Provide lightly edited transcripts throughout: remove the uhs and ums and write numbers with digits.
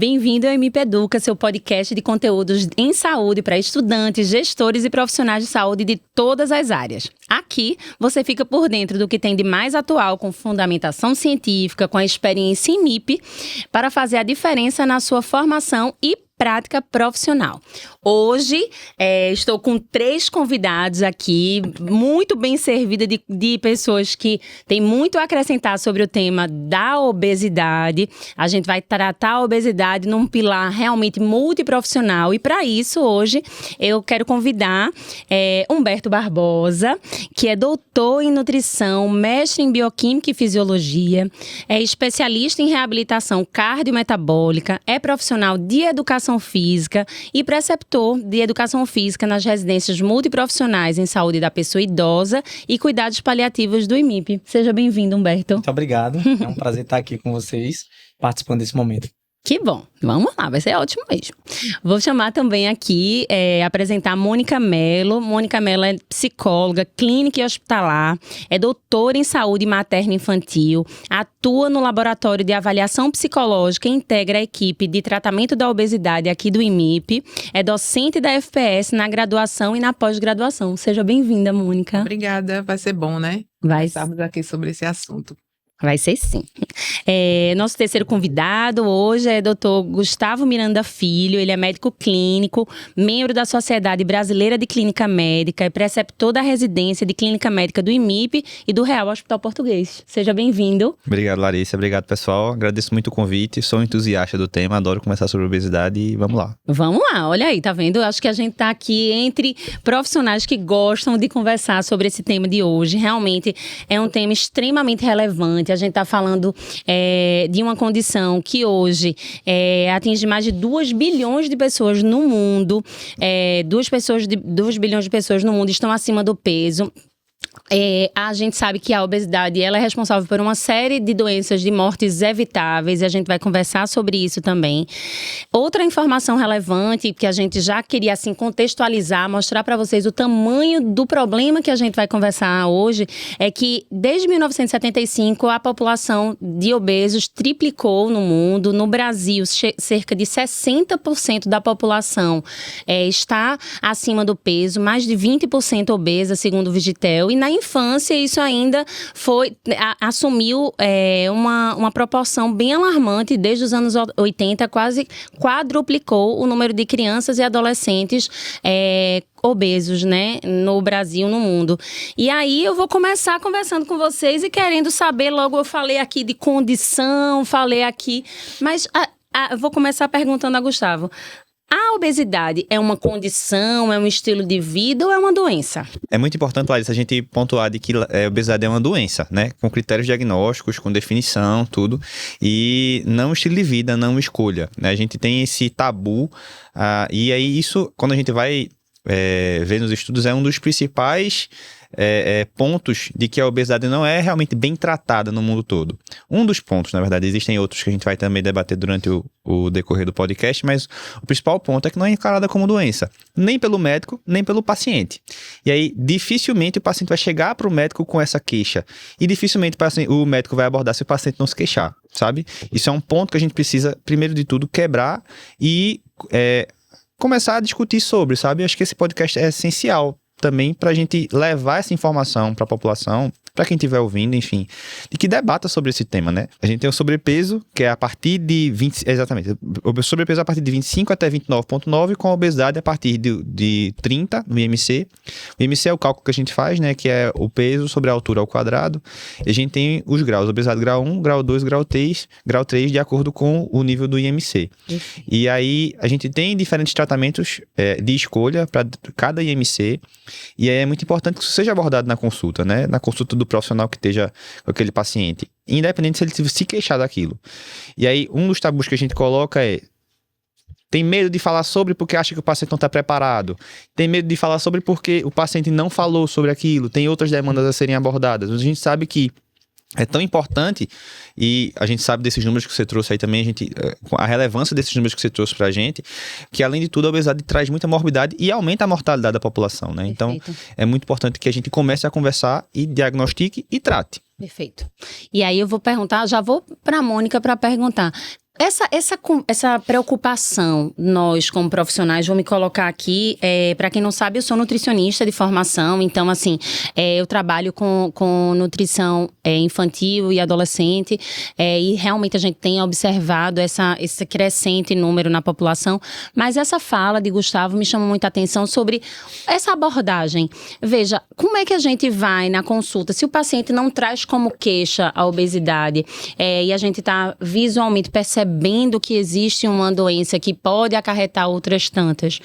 Bem-vindo ao MP Educa, seu podcast de conteúdos em saúde para estudantes, gestores e profissionais de saúde de todas as áreas. Aqui, você fica por dentro do que tem de mais atual com fundamentação científica, com a experiência em MIP, para fazer a diferença na sua formação e prática profissional. Hoje, estou com 3 convidados aqui, muito bem servida de pessoas que têm muito a acrescentar sobre o tema da obesidade. A gente vai tratar a obesidade num pilar realmente multiprofissional e para isso, hoje, eu quero convidar Humberto Barbosa, que é doutor em nutrição, mestre em bioquímica e fisiologia, é especialista em reabilitação cardiometabólica, é profissional de educação física e preceptor de educação física nas residências multiprofissionais em saúde da pessoa idosa e cuidados paliativos do IMIP. Seja bem-vindo, Humberto. Muito obrigado. É um prazer estar aqui com vocês, participando desse momento. Que bom. Vamos lá, vai ser ótimo mesmo. Vou chamar também aqui, apresentar a Mônica Mello. Mônica Mello é psicóloga, clínica e hospitalar, é doutora em saúde materna e infantil, atua no laboratório de avaliação psicológica e integra a equipe de tratamento da obesidade aqui do IMIP, é docente da FPS na graduação e na pós-graduação. Seja bem-vinda, Mônica. Obrigada, vai ser bom, né? Vai. Conversarmos aqui sobre esse assunto. Vai ser sim. Nosso terceiro convidado hoje é Dr. Gustavo Miranda Filho. Ele é médico clínico, membro da Sociedade Brasileira de Clínica Médica e preceptor da residência de Clínica Médica do IMIP e do Real Hospital Português. Seja bem-vindo. Obrigado, Larissa. Obrigado, pessoal. Agradeço muito o convite. Sou entusiasta do tema, adoro conversar sobre obesidade e vamos lá. Vamos lá, olha aí, tá vendo? Acho que a gente tá aqui entre profissionais que gostam de conversar sobre esse tema de hoje. Realmente é um tema extremamente relevante. A gente está falando de uma condição que hoje atinge mais de 2 bilhões de pessoas no mundo. 2 bilhões de pessoas no mundo estão acima do peso. A gente sabe que a obesidade ela é responsável por uma série de doenças de mortes evitáveis e a gente vai conversar sobre isso também. Outra informação relevante que a gente já queria assim contextualizar, mostrar para vocês o tamanho do problema que a gente vai conversar hoje é que desde 1975 a população de obesos triplicou no mundo. No Brasil, cerca de 60% da população está acima do peso, mais de 20% obesa, segundo o Vigitel. E na infância, isso ainda assumiu uma proporção bem alarmante. Desde os anos 80, quase quadruplicou o número de crianças e adolescentes obesos, né, no Brasil, no mundo. E aí eu vou começar conversando com vocês e querendo saber, logo eu falei aqui de condição, mas eu vou começar perguntando a Gustavo. A obesidade é uma condição, é um estilo de vida ou é uma doença? É muito importante, Larissa, a gente pontuar de que a obesidade é uma doença, né? Com critérios diagnósticos, com definição, tudo. E não estilo de vida, não escolha, né? A gente tem esse tabu, e aí isso, quando a gente vai ver nos estudos, é um dos principais pontos de que a obesidade não é realmente bem tratada no mundo todo. Um dos pontos, na verdade, existem outros que a gente vai também debater durante o decorrer do podcast, mas o principal ponto é que não é encarada como doença, nem pelo médico, nem pelo paciente. E aí, dificilmente o paciente vai chegar para o médico com essa queixa, e dificilmente o médico vai abordar se o paciente não se queixar, sabe? Isso é um ponto que a gente precisa, primeiro de tudo, quebrar e começar a discutir sobre, sabe? Eu acho que esse podcast é essencial também para a gente levar essa informação para a população, para quem estiver ouvindo, enfim, e que debata sobre esse tema, né? A gente tem o sobrepeso, que é a partir de 20, exatamente, o sobrepeso a partir de 25 até 29,9, com a obesidade a partir de 30 no IMC. O IMC é o cálculo que a gente faz, né? Que é o peso sobre a altura ao quadrado. E a gente tem os graus, obesidade grau 1, grau 2, grau 3, de acordo com o nível do IMC. E aí a gente tem diferentes tratamentos de escolha para cada IMC. E é muito importante que isso seja abordado na consulta, né? Na consulta do profissional que esteja com aquele paciente, independente se ele se queixar daquilo. E aí, um dos tabus que a gente coloca tem medo de falar sobre porque acha que o paciente não está preparado. Tem medo de falar sobre porque o paciente não falou sobre aquilo. Tem outras demandas a serem abordadas. A gente sabe que é tão importante, e a gente sabe desses números que você trouxe aí também, a relevância desses números que você trouxe pra gente, que além de tudo a obesidade traz muita morbidade e aumenta a mortalidade da população, né? Então é muito importante que a gente comece a conversar e diagnostique e trate. Perfeito. E aí eu vou perguntar, já vou pra Mônica para perguntar, Essa preocupação, nós como profissionais, vou me colocar aqui, para quem não sabe, eu sou nutricionista de formação, então assim, eu trabalho com nutrição infantil e adolescente, e realmente a gente tem observado esse crescente número na população, mas essa fala de Gustavo me chamou muita atenção sobre essa abordagem. Veja, como é que a gente vai na consulta, se o paciente não traz como queixa a obesidade, e a gente está visualmente percebendo que existe uma doença que pode acarretar outras tantas.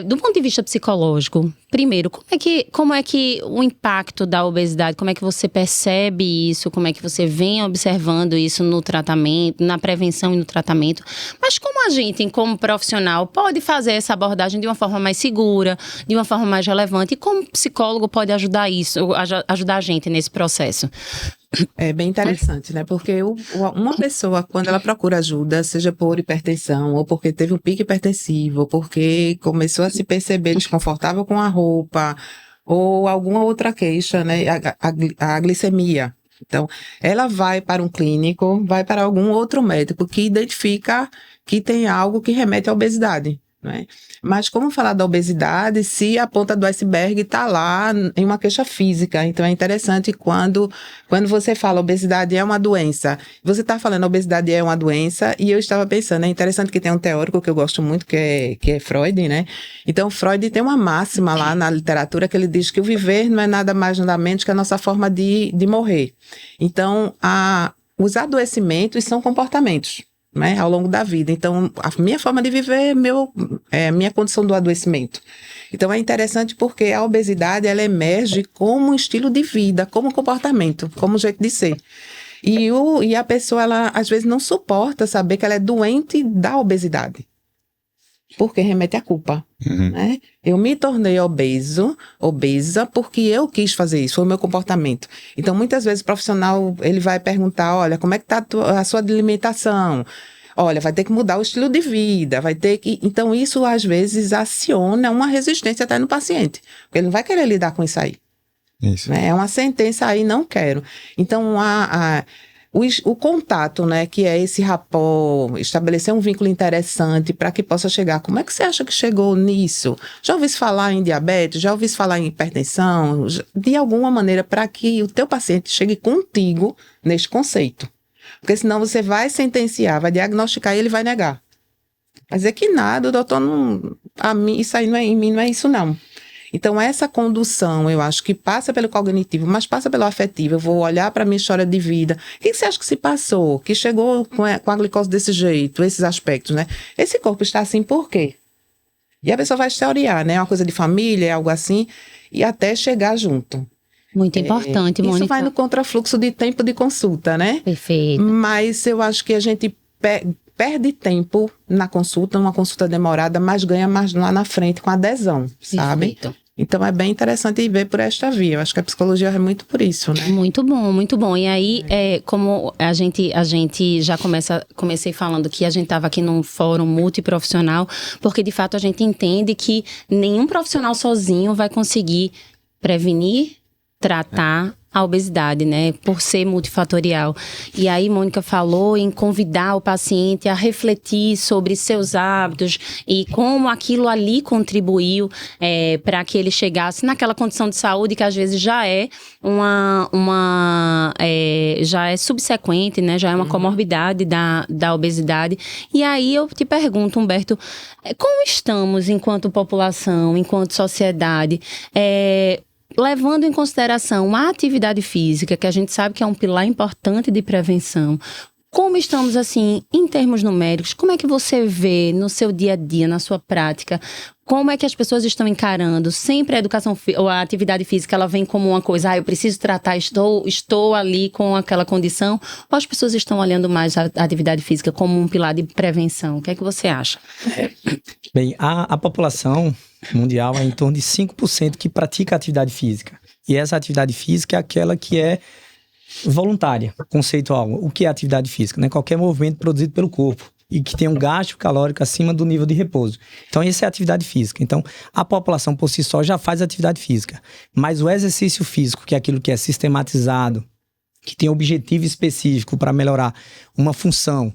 Do ponto de vista psicológico, primeiro, como é que o impacto da obesidade, como é que você percebe isso, como é que você vem observando isso no tratamento, na prevenção e no tratamento, mas como a gente, como profissional, pode fazer essa abordagem de uma forma mais segura, de uma forma mais relevante, e como psicólogo pode ajudar a gente nesse processo? É bem interessante, né? Porque uma pessoa, quando ela procura ajuda, seja por hipertensão, ou porque teve um pico hipertensivo, ou porque começou a se perceber desconfortável com a roupa, ou alguma outra queixa, né? A glicemia. Então, ela vai para um clínico, vai para algum outro médico que identifica que tem algo que remete à obesidade. Né? Mas como falar da obesidade se a ponta do iceberg está lá em uma queixa física? Então é interessante quando você fala obesidade é uma doença, você está falando obesidade é uma doença, e eu estava pensando, é interessante que tem um teórico que eu gosto muito, que é Freud, né? Então Freud tem uma máxima lá na literatura que ele diz que o viver não é nada mais nada menos que a nossa forma de morrer. Então os adoecimentos são comportamentos, né, ao longo da vida. Então, a minha forma de viver é minha condição do adoecimento. Então, é interessante porque a obesidade, ela emerge como um estilo de vida, como um comportamento, como um jeito de ser. E a pessoa, ela, às vezes, não suporta saber que ela é doente da obesidade. Porque remete à culpa. Né? Eu me tornei obesa porque eu quis fazer isso, foi o meu comportamento. Então, muitas vezes o profissional, ele vai perguntar, olha, como é que está a sua alimentação? Olha, vai ter que mudar o estilo de vida, vai ter que... Então, isso às vezes aciona uma resistência até no paciente, porque ele não vai querer lidar com isso aí. Isso. Né? É uma sentença aí, não quero. Então, o contato, né, que é esse rapport, estabelecer um vínculo interessante para que possa chegar. Como é que você acha que chegou nisso? Já ouviu falar em diabetes? Já ouviu falar em hipertensão? De alguma maneira, para que o teu paciente chegue contigo neste conceito. Porque senão você vai sentenciar, vai diagnosticar e ele vai negar. Vai dizer que nada, o doutor não... isso aí não é em mim, não é isso não. Então, essa condução, eu acho que passa pelo cognitivo, mas passa pelo afetivo. Eu vou olhar para a minha história de vida. O que você acha que se passou? Que chegou com a glicose desse jeito, esses aspectos, né? Esse corpo está assim por quê? E a pessoa vai historiar, né? É uma coisa de família, é algo assim, e até chegar junto. Muito importante, Mônica. Isso vai no contrafluxo de tempo de consulta, né? Perfeito. Mas eu acho que a gente perde tempo na consulta, uma consulta demorada, mas ganha mais lá na frente com adesão, sabe? Perfeito. Então, é bem interessante ver por esta via. Eu acho que a psicologia é muito por isso, né? Muito bom, muito bom. E aí, como a gente já comecei falando que a gente estava aqui num fórum multiprofissional, porque, de fato, a gente entende que nenhum profissional sozinho vai conseguir prevenir, tratar a obesidade, né, por ser multifatorial. E aí, Mônica falou em convidar o paciente a refletir sobre seus hábitos e como aquilo ali contribuiu para que ele chegasse naquela condição de saúde que às vezes já é já é subsequente, né, já é uma comorbidade da obesidade. E aí eu te pergunto, Humberto, como estamos enquanto população, enquanto sociedade, levando em consideração a atividade física, que a gente sabe que é um pilar importante de prevenção, como estamos, assim, em termos numéricos? Como é que você vê no seu dia a dia, na sua prática, como é que as pessoas estão encarando? Sempre a educação ou a atividade física, ela vem como uma coisa, eu preciso tratar, estou ali com aquela condição, ou as pessoas estão olhando mais a atividade física como um pilar de prevenção? O que é que você acha? Bem, a população mundial é em torno de 5% que pratica atividade física. E essa atividade física é aquela que é voluntária, conceitual. O que é atividade física? Né? Qualquer movimento produzido pelo corpo e que tem um gasto calórico acima do nível de repouso. Então, essa é a atividade física. Então, a população por si só já faz atividade física. Mas o exercício físico, que é aquilo que é sistematizado, que tem objetivo específico para melhorar uma função,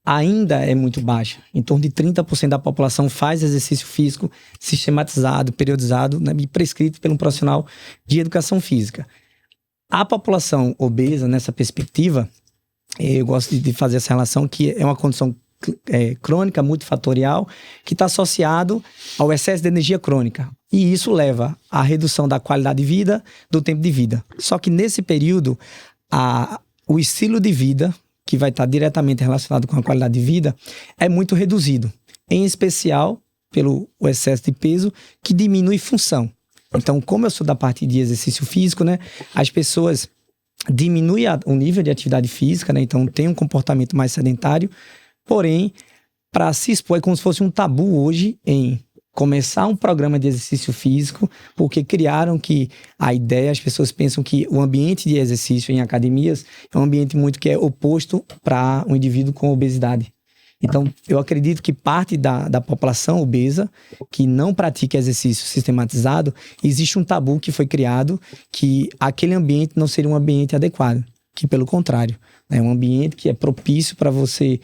ainda é muito baixa. Em torno de 30% da população faz exercício físico sistematizado, periodizado, né, e prescrito por um profissional de educação física. A população obesa, nessa perspectiva, eu gosto de fazer essa relação, que é uma condição crônica, multifatorial, que está associado ao excesso de energia crônica. E isso leva à redução da qualidade de vida, do tempo de vida. Só que nesse período, o estilo de vida, que vai estar diretamente relacionado com a qualidade de vida, é muito reduzido. Em especial, pelo excesso de peso, que diminui função. Então, como eu sou da parte de exercício físico, né, as pessoas diminuem o nível de atividade física, né, então tem um comportamento mais sedentário, porém, para se expor, é como se fosse um tabu hoje em começar um programa de exercício físico, porque criaram que a ideia, as pessoas pensam que o ambiente de exercício em academias é um ambiente muito que é oposto para um indivíduo com obesidade. Então, eu acredito que parte da população obesa que não pratica exercício sistematizado, existe um tabu que foi criado que aquele ambiente não seria um ambiente adequado, que pelo contrário, é um ambiente que é propício para você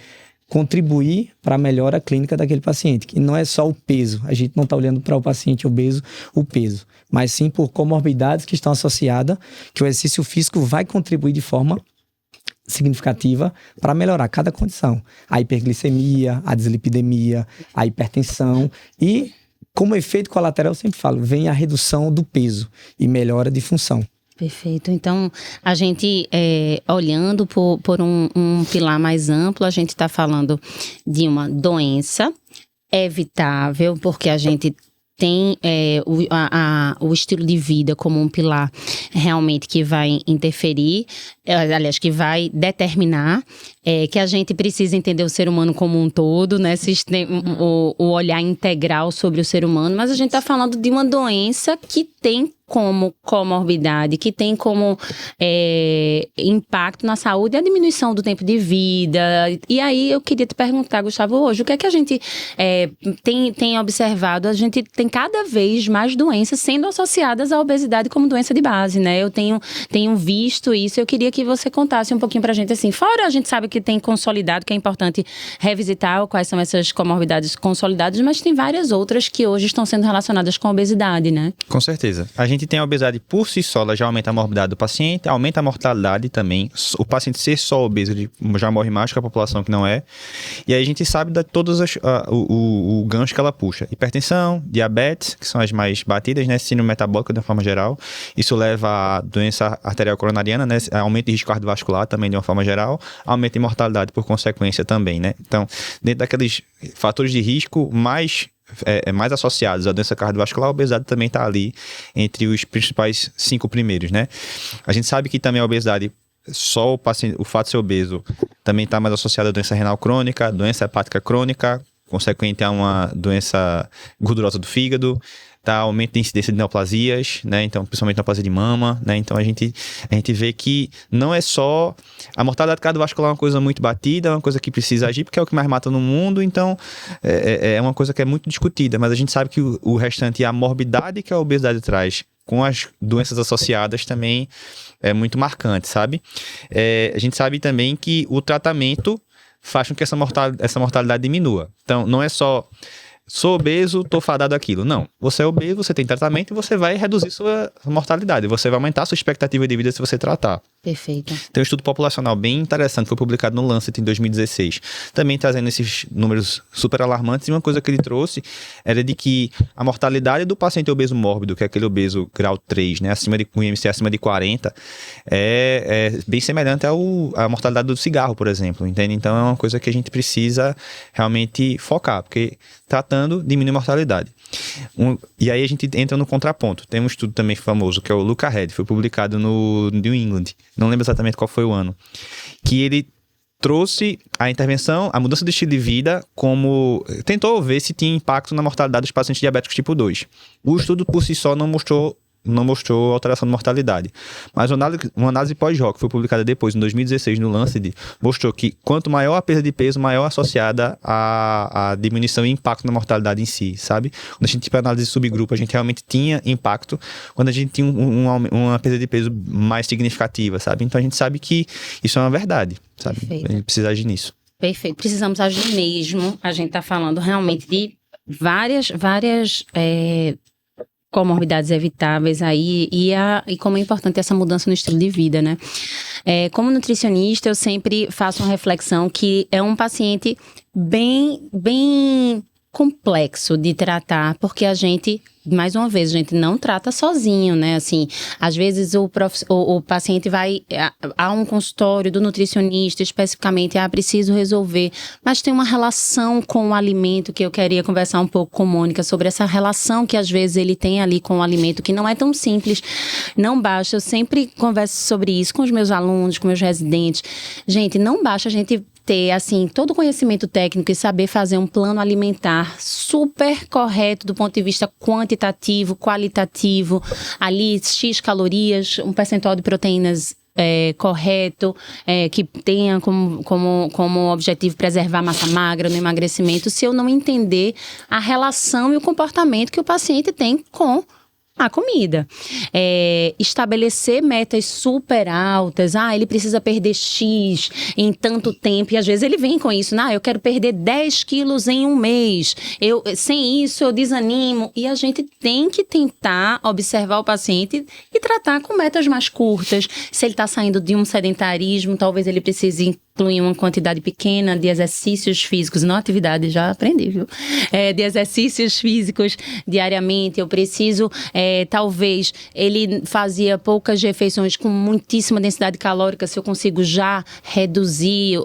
contribuir para a melhora clínica daquele paciente, que não é só o peso, a gente não está olhando para o paciente obeso o peso, mas sim por comorbidades que estão associadas, que o exercício físico vai contribuir de forma significativa para melhorar cada condição. A hiperglicemia, a dislipidemia, a hipertensão e, como efeito colateral, eu sempre falo, vem a redução do peso e melhora de função. Perfeito. Então, a gente, olhando por um pilar mais amplo, a gente está falando de uma doença evitável, porque a gente tem o estilo de vida como um pilar realmente que vai interferir, aliás, que vai determinar que a gente precisa entender o ser humano como um todo, né? O olhar integral sobre o ser humano, mas a gente está falando de uma doença que tem como comorbidade, que tem como impacto na saúde a diminuição do tempo de vida. E aí eu queria te perguntar, Gustavo, hoje, o que é que a gente tem observado? A gente tem cada vez mais doenças sendo associadas à obesidade como doença de base, né? Eu tenho visto isso, eu queria que você contasse um pouquinho pra gente, assim, fora a gente sabe que tem consolidado, que é importante revisitar quais são essas comorbidades consolidadas, mas tem várias outras que hoje estão sendo relacionadas com a obesidade, né? Com certeza. A gente tem a obesidade por si só, ela já aumenta a morbidade do paciente, aumenta a mortalidade também. O paciente ser só obeso, ele já morre mais que a população que não é. E aí a gente sabe de todos o gancho que ela puxa. Hipertensão, diabetes, que são as mais batidas, né? Síndrome metabólica de uma forma geral. Isso leva a doença arterial coronariana, né? Aumento de risco cardiovascular também de uma forma geral. Aumento de mortalidade por consequência também, né? Então, dentro daqueles fatores de risco mais associados à doença cardiovascular, a obesidade também está ali entre os principais 5 primeiros, né? A gente sabe que também a obesidade, só o fato de ser obeso, também está mais associado à doença renal crônica, doença hepática crônica, consequente a uma doença gordurosa do fígado, tá, aumento da incidência de neoplasias, né? Então, principalmente neoplasia de mama, né? Então, a gente vê que não é só a mortalidade cardiovascular, é uma coisa muito batida, é uma coisa que precisa agir, porque é o que mais mata no mundo, então é uma coisa que é muito discutida, mas a gente sabe que o restante, a morbidade que a obesidade traz com as doenças associadas também é muito marcante, sabe? A gente sabe também que o tratamento faz com que essa mortalidade diminua. Então, não é só sou obeso, tô fadado àquilo. Não. Você é obeso, você tem tratamento e você vai reduzir sua mortalidade. Você vai aumentar a sua expectativa de vida se você tratar. Perfeito. Tem um estudo populacional bem interessante, foi publicado no Lancet em 2016, também trazendo esses números super alarmantes, e uma coisa que ele trouxe era de que a mortalidade do paciente obeso mórbido, que é aquele obeso grau 3, né, com IMC acima de 40, é bem semelhante à mortalidade do cigarro, por exemplo, entende? Então é uma coisa que a gente precisa realmente focar, porque tratando, diminui a mortalidade. E aí a gente entra no contraponto. Tem um estudo também famoso, que é o Luca Head, foi publicado no New England, não lembro exatamente qual foi o ano, que ele trouxe a intervenção, a mudança de estilo de vida, como tentou ver se tinha impacto na mortalidade dos pacientes diabéticos tipo 2. O estudo por si só não mostrou não mostrou alteração de mortalidade. Mas uma análise pós-hoc, que foi publicada depois, em 2016, no Lancet, mostrou que quanto maior a perda de peso, maior associada a diminuição e impacto na mortalidade em si, sabe? Quando a gente tinha análise de subgrupo, a gente realmente tinha impacto quando a gente tinha uma perda de peso mais significativa, sabe? Então a gente sabe que isso é uma verdade, sabe? Perfeito. A gente precisa agir nisso. Perfeito. Precisamos agir mesmo. A gente está falando realmente de várias comorbidades evitáveis aí e como é importante essa mudança no estilo de vida, né? Como nutricionista, eu sempre faço uma reflexão que é um paciente bem complexo de tratar, porque a gente, mais uma vez, a gente não trata sozinho, né? Assim, às vezes o paciente vai a um consultório do nutricionista, especificamente, preciso resolver, mas tem uma relação com o alimento que eu queria conversar um pouco com Mônica sobre essa relação que às vezes ele tem ali com o alimento, que não é tão simples, não basta, eu sempre converso sobre isso com os meus alunos, com meus residentes. Gente, não basta a gente ter, assim, todo o conhecimento técnico e saber fazer um plano alimentar super correto do ponto de vista quantitativo, qualitativo, ali X calorias, um percentual de proteínas correto, que tenha como objetivo preservar massa magra no emagrecimento, se eu não entender a relação e o comportamento que o paciente tem com a comida. Estabelecer metas super altas. Ele precisa perder X em tanto tempo. E às vezes ele vem com isso. Eu quero perder 10 quilos em um mês. Sem isso eu desanimo. E a gente tem que tentar observar o paciente e tratar com metas mais curtas. Se ele está saindo de um sedentarismo, talvez ele precise incluir uma quantidade pequena de exercícios físicos, não atividade, já aprendi, viu? De exercícios físicos diariamente. Eu preciso, talvez, ele fazia poucas refeições com muitíssima densidade calórica, se eu consigo já reduzir,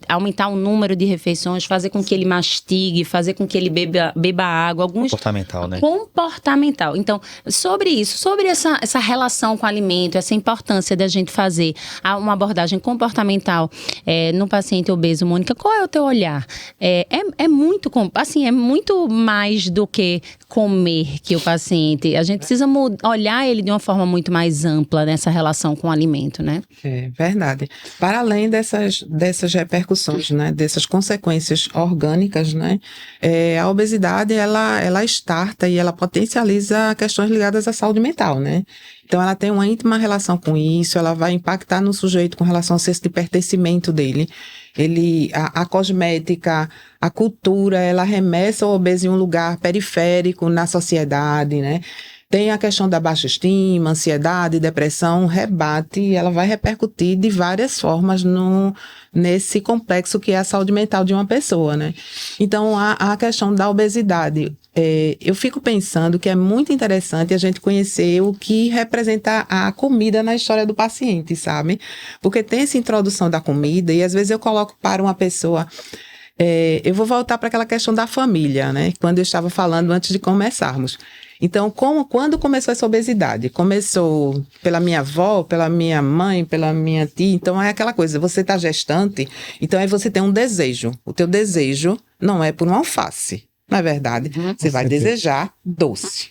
aumentar o número de refeições, fazer com que ele mastigue, fazer com que ele beba água. Comportamental, né? Comportamental. Então, sobre isso, sobre essa relação com o alimento, essa importância da gente fazer uma abordagem comportamental no paciente obeso, Mônica, qual é o teu olhar? É muito mais do que comer que o paciente. A gente precisa olhar ele de uma forma muito mais ampla nessa relação com o alimento, né? É verdade. Para além dessas repercussões, né, dessas consequências orgânicas, né, a obesidade, ela starta e ela potencializa questões ligadas à saúde mental, né? Então, ela tem uma íntima relação com isso, ela vai impactar no sujeito com relação ao senso de pertencimento dele. A cosmética, a cultura, ela remessa o obeso em um lugar periférico na sociedade, né? Tem a questão da baixa estima, ansiedade, depressão, rebate, e ela vai repercutir de várias formas nesse complexo que é a saúde mental de uma pessoa, né? Então, a questão da obesidade, eu fico pensando que é muito interessante a gente conhecer o que representa a comida na história do paciente, sabe? Porque tem essa introdução da comida e às vezes eu coloco para uma pessoa... eu vou voltar para aquela questão da família, né? Quando eu estava falando antes de começarmos. Então, quando começou essa obesidade? Começou pela minha avó, pela minha mãe, pela minha tia. Então, é aquela coisa, você está gestante, então aí você tem um desejo. O teu desejo não é por um alface, não é verdade? Você vai desejar doce,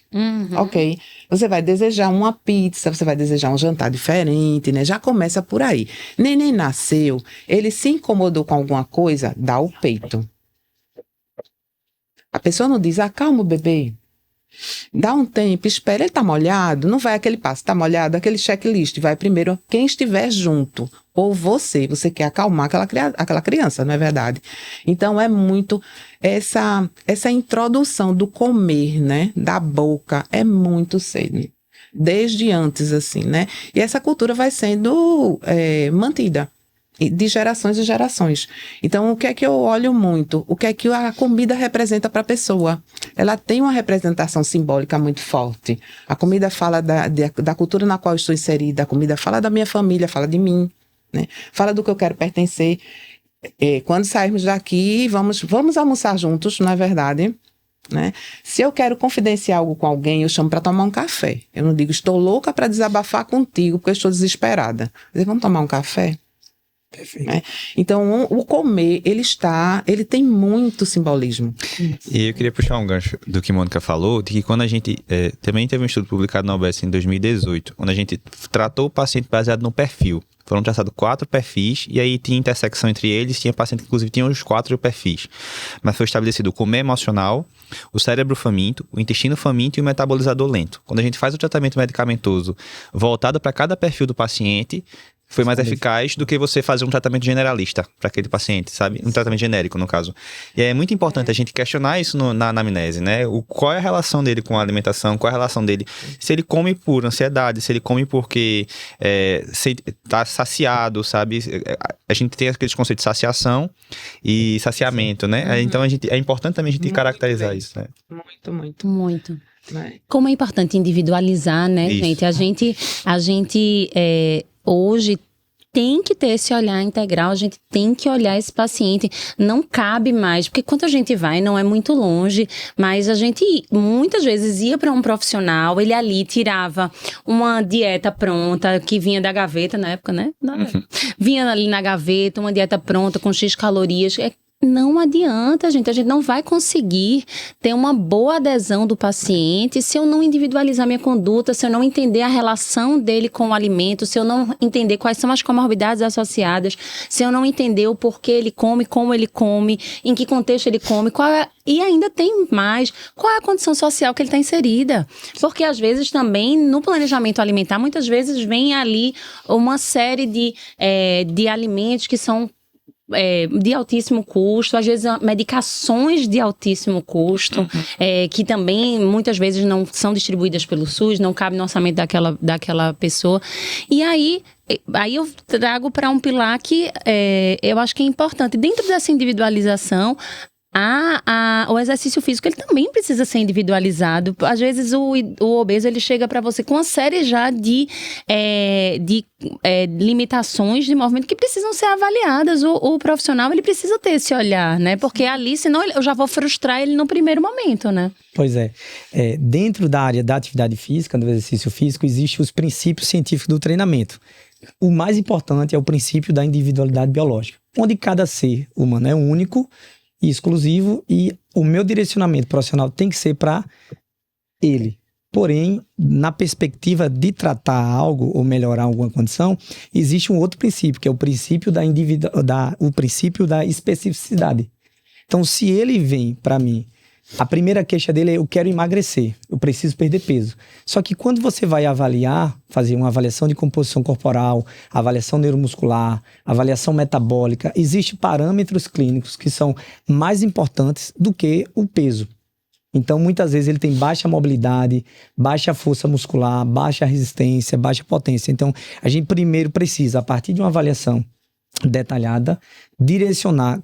ok? Você vai desejar uma pizza, você vai desejar um jantar diferente, né? Já começa por aí. Neném nasceu, ele se incomodou com alguma coisa, dá o peito. A pessoa não diz, calma, bebê. Dá um tempo, espera, ele tá molhado, não vai aquele passo, tá molhado, aquele checklist, vai primeiro quem estiver junto, ou você quer acalmar aquela criança, não é verdade? Então é muito, essa introdução do comer, né, da boca, é muito cedo, desde antes, assim, né, e essa cultura vai sendo mantida de gerações e gerações. Então, o que é que eu olho muito? O que é que a comida representa para a pessoa? Ela tem uma representação simbólica muito forte. A comida fala da cultura na qual eu estou inserida, a comida fala da minha família, fala de mim, né? Fala do que eu quero pertencer. Quando sairmos daqui, vamos almoçar juntos, não é verdade? Né? Se eu quero confidenciar algo com alguém, eu chamo para tomar um café. Eu não digo, estou louca para desabafar contigo, porque eu estou desesperada. Vamos tomar um café? Perfeito. né? Então, o comer, ele tem muito simbolismo. E eu queria puxar um gancho do que a Mônica falou, de que quando a gente, também teve um estudo publicado na OBS em 2018, onde a gente tratou o paciente baseado no perfil. Foram traçados 4 perfis, e aí tinha intersecção entre eles, tinha paciente que inclusive tinha os 4 perfis. Mas foi estabelecido o comer emocional, o cérebro faminto, o intestino faminto e o metabolizador lento. Quando a gente faz o tratamento medicamentoso voltado para cada perfil do paciente, foi mais eficaz do que você fazer um tratamento generalista para aquele paciente, sabe? Um tratamento genérico, no caso. E é muito importante a gente questionar isso na anamnese, né? Qual é a relação dele com a alimentação, qual é a relação dele... Se ele come por ansiedade, se ele come porque está saciado, sabe? A gente tem aqueles conceitos de saciação e saciamento, né? Então, é importante também a gente caracterizar isso, né? Muito. Né? Como é importante individualizar, né, Isso. gente? A gente hoje tem que ter esse olhar integral, a gente tem que olhar esse paciente, não cabe mais, porque quando a gente vai, não é muito longe, mas a gente muitas vezes ia para um profissional, ele ali tirava uma dieta pronta, que vinha da gaveta na época, né? Vinha ali na gaveta, uma dieta pronta com X calorias, não adianta, gente. A gente não vai conseguir ter uma boa adesão do paciente se eu não individualizar minha conduta, se eu não entender a relação dele com o alimento, se eu não entender quais são as comorbidades associadas, se eu não entender o porquê ele come, como ele come, em que contexto ele come, e ainda tem mais, qual é a condição social que ele está inserida. Porque às vezes também no planejamento alimentar, muitas vezes vem ali uma série de alimentos que são de altíssimo custo, às vezes medicações de altíssimo custo, que também muitas vezes não são distribuídas pelo SUS, não cabe no orçamento daquela pessoa. E aí eu trago para um pilar que eu acho que é importante. Dentro dessa individualização, o exercício físico, ele também precisa ser individualizado. Às vezes o obeso, ele chega para você com uma série já de limitações de movimento que precisam ser avaliadas. O profissional, ele precisa ter esse olhar, né? Porque ali, senão eu já vou frustrar ele no primeiro momento, né? Pois é. Dentro da área da atividade física, do exercício físico, existem os princípios científicos do treinamento. O mais importante é o princípio da individualidade biológica, onde cada ser humano é único e exclusivo, e o meu direcionamento profissional tem que ser para ele. Porém, na perspectiva de tratar algo ou melhorar alguma condição, existe um outro princípio, que é o princípio o princípio da especificidade. Então, se ele vem para mim, a primeira queixa dele é: eu quero emagrecer, eu preciso perder peso. Só que quando você vai fazer uma avaliação de composição corporal, avaliação neuromuscular, avaliação metabólica, existem parâmetros clínicos que são mais importantes do que o peso. Então, muitas vezes ele tem baixa mobilidade, baixa força muscular, baixa resistência, baixa potência. Então, a gente primeiro precisa, a partir de uma avaliação detalhada, direcionar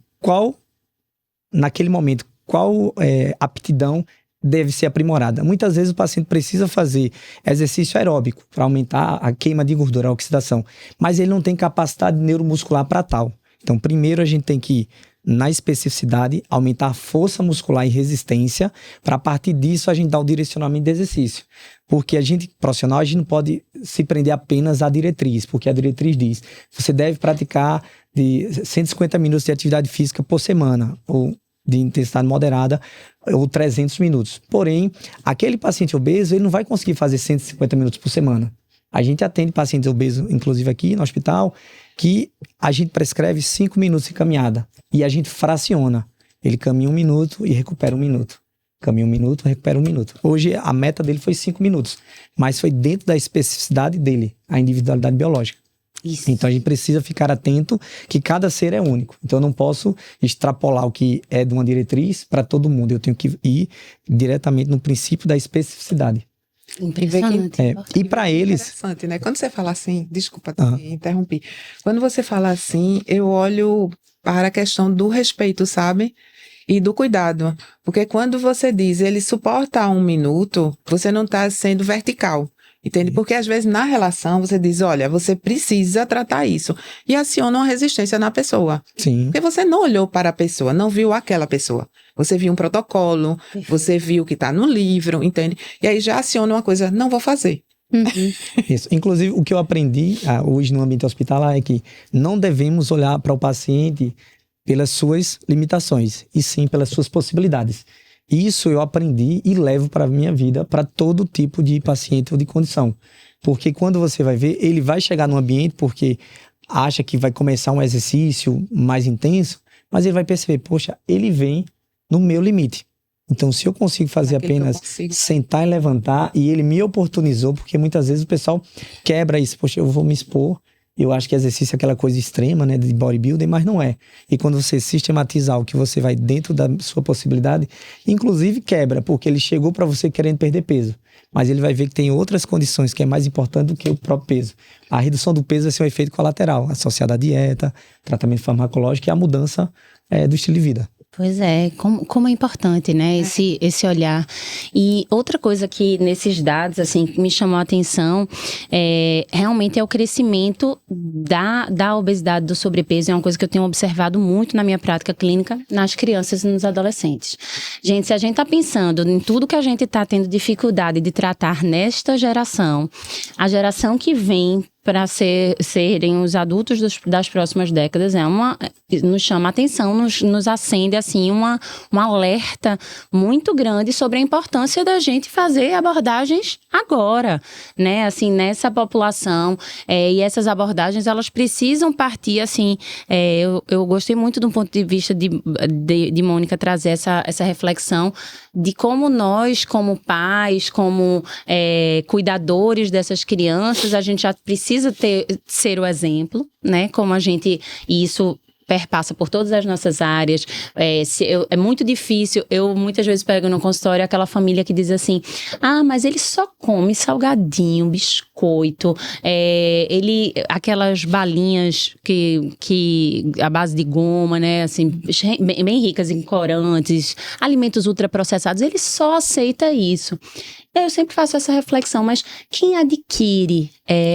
naquele momento, qual aptidão deve ser aprimorada. Muitas vezes o paciente precisa fazer exercício aeróbico para aumentar a queima de gordura, a oxidação, mas ele não tem capacidade neuromuscular para tal. Então, primeiro a gente tem que, na especificidade, aumentar a força muscular e resistência, para a partir disso a gente dar o direcionamento de exercício. Porque profissional, a gente não pode se prender apenas à diretriz, porque a diretriz diz: você deve praticar de 150 minutos de atividade física por semana, ou de intensidade moderada, ou 300 minutos. Porém, aquele paciente obeso, ele não vai conseguir fazer 150 minutos por semana. A gente atende pacientes obesos, inclusive aqui no hospital, que a gente prescreve 5 minutos de caminhada. E a gente fraciona. Ele caminha 1 minuto e recupera 1 minuto. Caminha 1 minuto, recupera 1 minuto. Hoje, a meta dele foi 5 minutos. Mas foi dentro da especificidade dele, a individualidade biológica. Isso. Então a gente precisa ficar atento que cada ser é único. Então eu não posso extrapolar o que é de uma diretriz para todo mundo. Eu tenho que ir diretamente no princípio da especificidade. Impressionante. E para eles... Interessante, né? Quando você fala assim, desculpa te interromper. Quando você fala assim, eu olho para a questão do respeito, sabe? E do cuidado. Porque quando você diz, ele suporta 1 minuto, você não está sendo vertical. Entende? Porque às vezes na relação você diz: olha, você precisa tratar isso. E aciona uma resistência na pessoa. Sim. Porque você não olhou para a pessoa, não viu aquela pessoa. Você viu um protocolo, você viu o que está no livro, entende? E aí já aciona uma coisa: não vou fazer. Isso. Inclusive, o que eu aprendi hoje no ambiente hospitalar é que não devemos olhar para o paciente pelas suas limitações, e sim pelas suas possibilidades. Isso eu aprendi e levo para a minha vida, para todo tipo de paciente ou de condição. Porque quando você vai ver, ele vai chegar no ambiente porque acha que vai começar um exercício mais intenso, mas ele vai perceber, poxa, ele vem no meu limite. Então, se eu consigo fazer apenas sentar e levantar, e ele me oportunizou, porque muitas vezes o pessoal quebra isso, poxa, eu vou me expor, eu acho que exercício é aquela coisa extrema, né, de bodybuilding, mas não é. E quando você sistematizar o que você vai dentro da sua possibilidade, inclusive quebra, porque ele chegou para você querendo perder peso, mas ele vai ver que tem outras condições que é mais importante do que o próprio peso. A redução do peso vai ser um efeito colateral, associado à dieta, tratamento farmacológico e à mudança do estilo de vida. Pois é, como é importante, né, esse olhar. E outra coisa que nesses dados, assim, que me chamou a atenção, realmente é o crescimento da obesidade, do sobrepeso. É uma coisa que eu tenho observado muito na minha prática clínica, nas crianças e nos adolescentes. Gente, se a gente tá pensando em tudo que a gente tá tendo dificuldade de tratar nesta geração, a geração que vem para serem os adultos das próximas décadas, nos chama a atenção, nos acende assim um alerta muito grande sobre a importância da gente fazer abordagens agora, né, assim, nessa população, e essas abordagens, elas precisam partir, assim, eu gostei muito do ponto de vista de Mônica trazer essa reflexão de como nós, como pais, como cuidadores dessas crianças, a gente já precisa ser o exemplo, né? Como a gente... Isso perpassa por todas as nossas áreas. É muito difícil. Eu muitas vezes pego no consultório aquela família que diz assim: mas ele só come salgadinho, biscoito, aquelas balinhas que a base de goma, né, assim, bem ricas em corantes, alimentos ultraprocessados. Ele só aceita isso. Eu sempre faço essa reflexão, mas quem adquire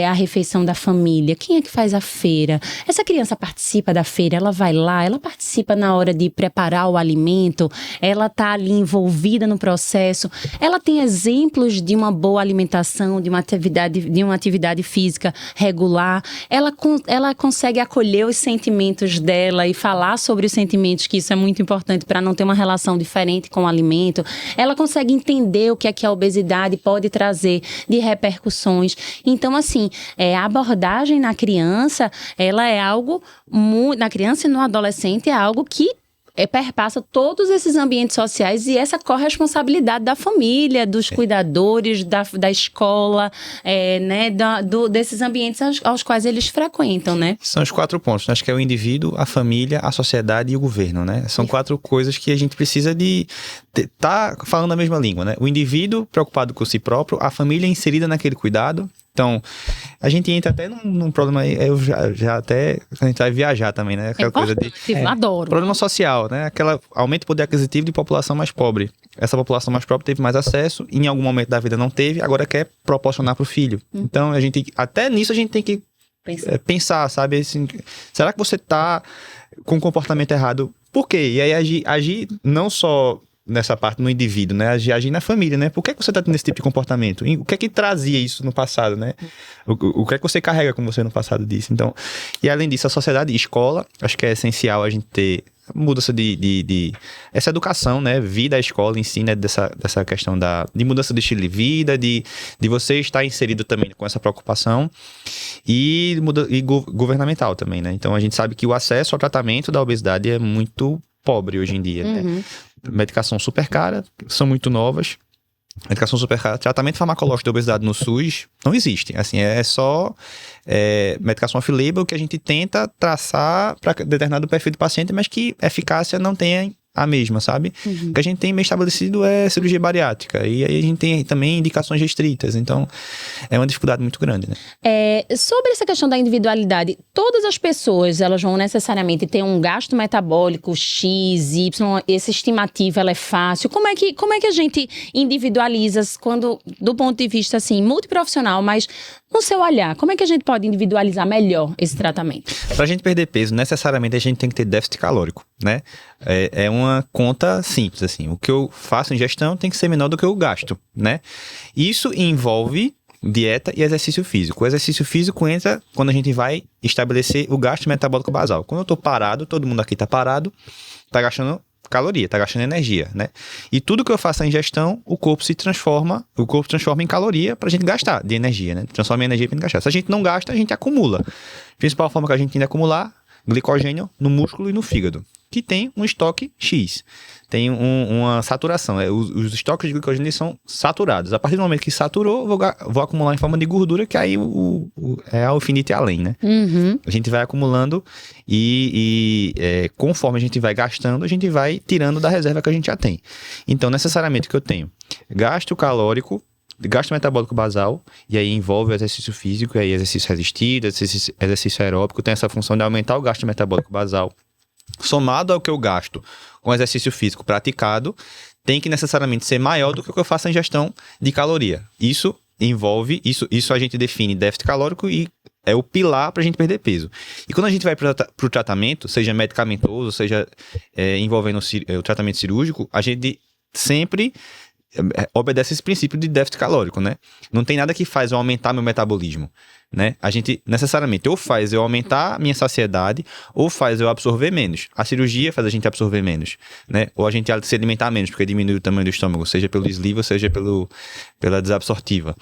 a refeição da família? Quem é que faz a feira? Essa criança participa da feira, ela vai lá, ela participa na hora de preparar o alimento, ela está ali envolvida no processo, ela tem exemplos de uma boa alimentação, de uma atividade física regular, ela consegue acolher os sentimentos dela e falar sobre os sentimentos, que isso é muito importante para não ter uma relação diferente com o alimento, ela consegue entender o que é que a obesidade pode trazer de repercussões. Então, assim, a abordagem na criança, ela é algo na criança e no adolescente é algo que perpassa todos esses ambientes sociais e essa corresponsabilidade da família, dos cuidadores, da escola, né, desses ambientes aos quais eles frequentam, né? São os 4 pontos, acho que é o indivíduo, a família, a sociedade e o governo, né? São 4 coisas que a gente precisa de tá falando a mesma língua, né? O indivíduo preocupado com si próprio, a família inserida naquele cuidado. Então, a gente entra até num problema aí, eu já até, a gente vai viajar também, né? Aquela coisa de... Adoro. Problema social, né? Aquela aumento do poder aquisitivo de população mais pobre. Essa população mais pobre teve mais acesso, em algum momento da vida não teve, agora quer proporcionar para o filho. Então, até nisso a gente tem que pensar, sabe? Assim, será que você tá com um comportamento errado? Por quê? E aí agir não só... nessa parte no indivíduo, né? Agir na família, né? Por que você está tendo esse tipo de comportamento? O que é que trazia isso no passado, né? O que é que você carrega com você no passado disso? Então, e além disso, a sociedade e escola, acho que é essencial a gente ter mudança de essa educação, né? Vida à escola em si, né? Dessa questão de mudança de estilo de vida, de você estar inserido também com essa preocupação e governamental também, né? Então, a gente sabe que o acesso ao tratamento da obesidade é muito pobre hoje em dia, né? Medicação super cara, são muito novas. Medicação super cara. Tratamento farmacológico de obesidade no SUS não existe. Assim, é só medicação off-label que a gente tenta traçar para determinado perfil do paciente, mas que eficácia não tem a mesma, sabe? O que a gente tem meio estabelecido é cirurgia bariátrica. E aí a gente tem também indicações restritas. Então, é uma dificuldade muito grande, né? Sobre essa questão da individualidade, todas as pessoas, elas vão necessariamente ter um gasto metabólico X, Y, essa estimativa, ela é fácil. Como é que a gente individualiza quando, do ponto de vista, assim, multiprofissional, mas no seu olhar, como é que a gente pode individualizar melhor esse tratamento? Pra gente perder peso, necessariamente a gente tem que ter déficit calórico, né? É uma conta simples, assim. O que eu faço em gestão tem que ser menor do que eu gasto, né? Isso envolve dieta e exercício físico. O exercício físico entra quando a gente vai estabelecer o gasto metabólico basal. Quando eu tô parado, todo mundo aqui tá parado, tá gastando caloria, tá gastando energia, né? E tudo que eu faço a ingestão, o corpo transforma em caloria pra gente gastar de energia, né? Transforma em energia pra gente gastar. Se a gente não gasta, a gente acumula. A principal forma que a gente tem de acumular, glicogênio no músculo e no fígado, que tem um estoque X. Tem uma saturação. Os estoques de glicogênio são saturados. A partir do momento que saturou, vou acumular em forma de gordura, que aí é ao infinito e além, né? Uhum. A gente vai acumulando e conforme a gente vai gastando, a gente vai tirando da reserva que a gente já tem. Então, necessariamente, o que eu tenho? Gasto calórico, gasto metabólico basal, e aí envolve o exercício físico, e aí exercício resistido, exercício aeróbico, tem essa função de aumentar o gasto metabólico basal. Somado ao que eu gasto com exercício físico praticado, tem que necessariamente ser maior do que o que eu faço a ingestão de caloria. Isso envolve, isso a gente define déficit calórico e é o pilar para a gente perder peso. E quando a gente vai para o tratamento, seja medicamentoso, seja envolvendo o tratamento cirúrgico, a gente sempre obedece esse princípio de déficit calórico, né? Não tem nada que faz eu aumentar meu metabolismo, né? A gente necessariamente ou faz eu aumentar minha saciedade ou faz eu absorver menos. A cirurgia faz a gente absorver menos, né? Ou a gente se alimentar menos, porque diminui o tamanho do estômago, seja pelo sleeve, seja pela desabsortiva.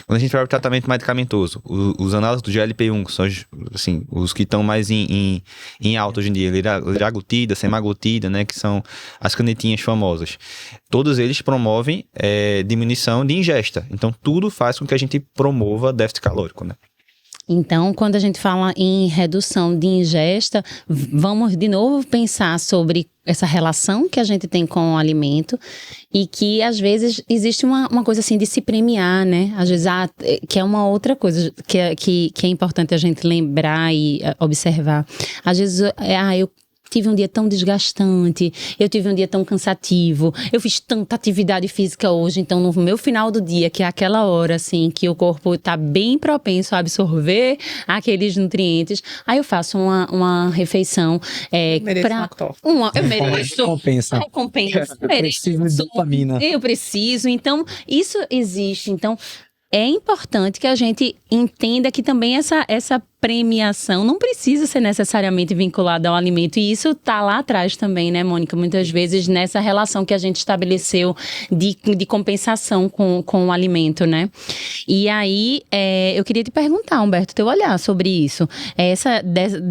Quando a gente vai para o tratamento medicamentoso, os análogos do GLP-1, que são assim, os que estão mais em alta hoje em dia, liraglutida, semaglutida, né? Que são as canetinhas famosas. Todos eles promovem diminuição de ingesta. Então, tudo faz com que a gente promova déficit calórico, né? Então, quando a gente fala em redução de ingesta, vamos de novo pensar sobre essa relação que a gente tem com o alimento e que, às vezes, existe uma coisa assim de se premiar, né? Às vezes, que é uma outra coisa que é importante a gente lembrar e observar. Às vezes, eu tive um dia tão desgastante, eu tive um dia tão cansativo, eu fiz tanta atividade física hoje, então no meu final do dia, que é aquela hora assim, que o corpo tá bem propenso a absorver aqueles nutrientes, aí eu faço uma refeição Uma torta. eu mereço. Recompensa. Eu preciso de dopamina. Eu preciso, então isso existe, então é importante que a gente entenda que também essa premiação não precisa ser necessariamente vinculada ao alimento. E isso tá lá atrás também, né, Mônica? Muitas vezes nessa relação que a gente estabeleceu de compensação com o alimento, né? E aí, eu queria te perguntar, Humberto, teu olhar sobre isso.